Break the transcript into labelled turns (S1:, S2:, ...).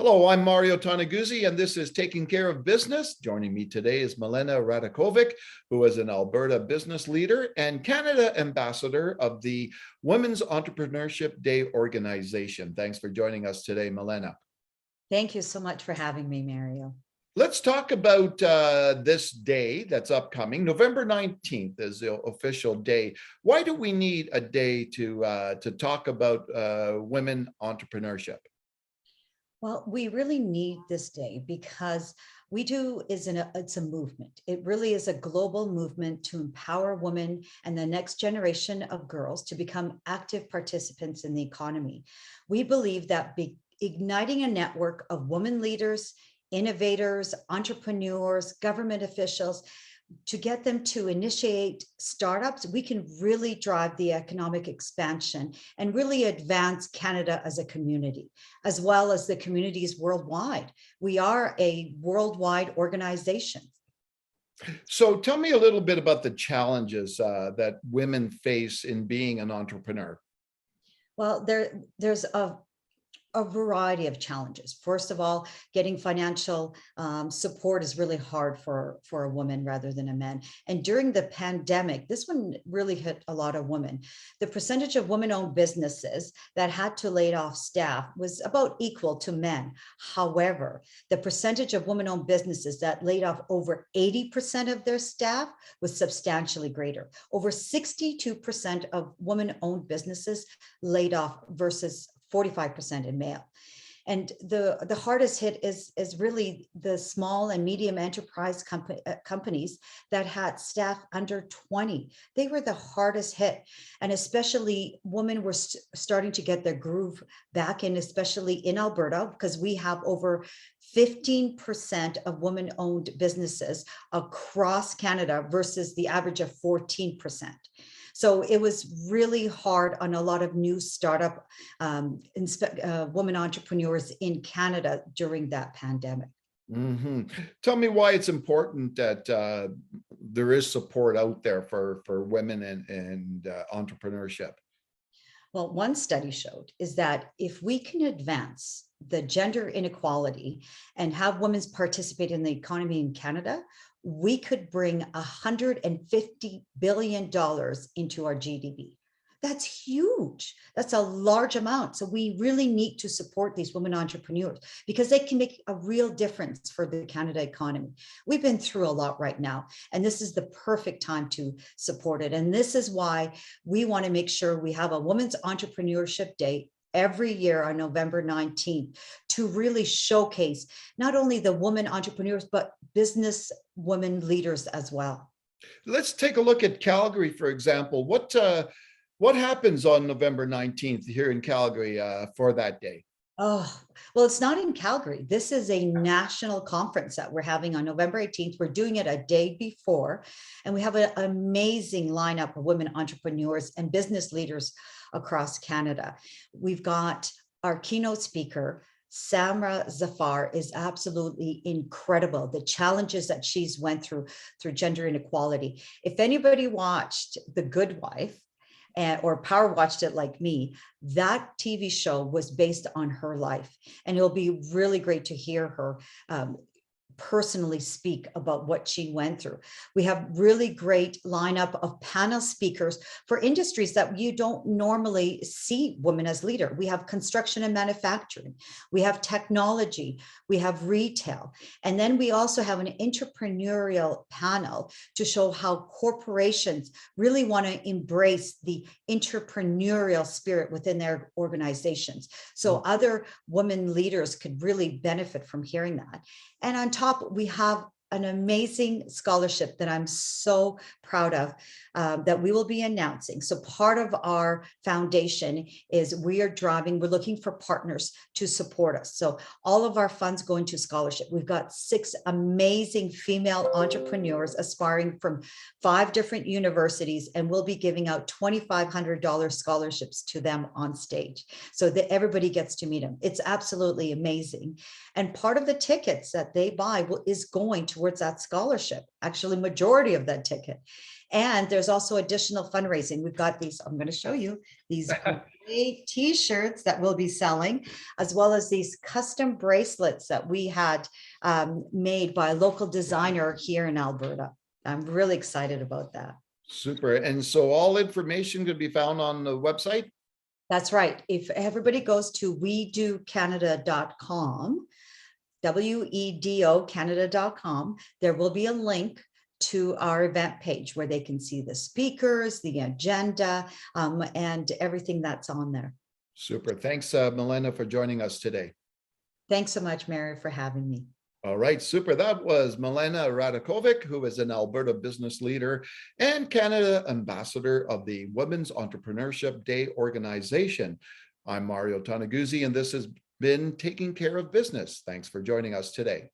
S1: Hello, I'm Mario Toneguzzi, and this is Taking Care of Business. Joining me today is Milena Radakovic, who is an Alberta business leader and Canada ambassador of the Women's Entrepreneurship Day organization. Thanks for joining us today, Milena.
S2: Thank you so much for having me, Mario.
S1: Let's talk about this day that's upcoming. November 19th is the official day. Why do we need a day to talk about women entrepreneurship?
S2: Well, we really need this day because it's a movement. It really is a global movement to empower women and the next generation of girls to become active participants in the economy. We believe that igniting a network of women leaders, innovators, entrepreneurs, government officials, to get them to initiate startups, we can really drive the economic expansion and really advance Canada as a community, as well as the communities worldwide. We are a worldwide organization.
S1: So tell me a little bit about the challenges that women face in being an entrepreneur.
S2: Well, there's a variety of challenges. First of all, getting financial support is really hard for a woman rather than a man. And during the pandemic, this one really hit a lot of women. The percentage of women-owned businesses that had to lay off staff was about equal to men. However, the percentage of women-owned businesses that laid off over 80% of their staff was substantially greater. Over 62% of women-owned businesses laid off versus 45% in male. And the hardest hit is really the small and medium enterprise companies that had staff under 20. They were the hardest hit. And especially women were starting to get their groove back in, especially in Alberta, because we have over 15% of women-owned businesses across Canada versus the average of 14%. So it was really hard on a lot of new startup women entrepreneurs in Canada during that pandemic.
S1: Mm-hmm. Tell me why it's important that there is support out there for women and entrepreneurship.
S2: Well, one study showed is that if we can advance the gender inequality and have women participate in the economy in Canada, we could bring $150 billion into our GDP. That's huge. That's a large amount. So we really need to support these women entrepreneurs because they can make a real difference for the Canada economy. We've been through a lot right now, and this is the perfect time to support it. And this is why we want to make sure we have a Women's Entrepreneurship Day every year on November 19th to really showcase not only the women entrepreneurs, but business women leaders as well.
S1: Let's take a look at Calgary, for example. What happens on November 19th here in Calgary for that day?
S2: Oh, well, it's not in Calgary. This is a national conference that we're having on November 18th. We're doing it a day before, and we have an amazing lineup of women entrepreneurs and business leaders across Canada. We've got our keynote speaker, Samra Zafar, is absolutely incredible. The challenges that she's went through gender inequality. If anybody watched The Good Wife, or power watched it like me, that TV show was based on her life. And it'll be really great to hear her personally speak about what she went through. We have really great lineup of panel speakers for industries that you don't normally see women as leader. We have construction and manufacturing, we have technology, we have retail, and then we also have an entrepreneurial panel to show how corporations really want to embrace the entrepreneurial spirit within their organizations. So other women leaders could really benefit from hearing that. And on top, we have an amazing scholarship that I'm so proud of that we will be announcing. So part of our foundation is we're looking for partners to support us. So all of our funds go into scholarship. We've got 6 amazing female entrepreneurs aspiring from 5 different universities, and we'll be giving out $2,500 scholarships to them on stage so that everybody gets to meet them. It's absolutely amazing. And part of the tickets that they buy is going towards that scholarship, actually majority of that ticket. And there's also additional fundraising. We've got these, I'm going to show you these T-shirts that we'll be selling, as well as these custom bracelets that we had made by a local designer here in Alberta. I'm really excited about that.
S1: Super. And so all information could be found on the website?
S2: That's right. If everybody goes to wedocanada.com, WEDO Canada.com, there will be a link to our event page where they can see the speakers, the agenda, and everything that's on there.
S1: Super. Thanks, Milena, for joining us today.
S2: Thanks so much, Mary, for having me.
S1: All right, super. That was Milena Radakovic, who is an Alberta business leader and Canada ambassador of the Women's Entrepreneurship Day organization. I'm Mario Toneguzzi, and this has been Taking Care of Business. Thanks for joining us today.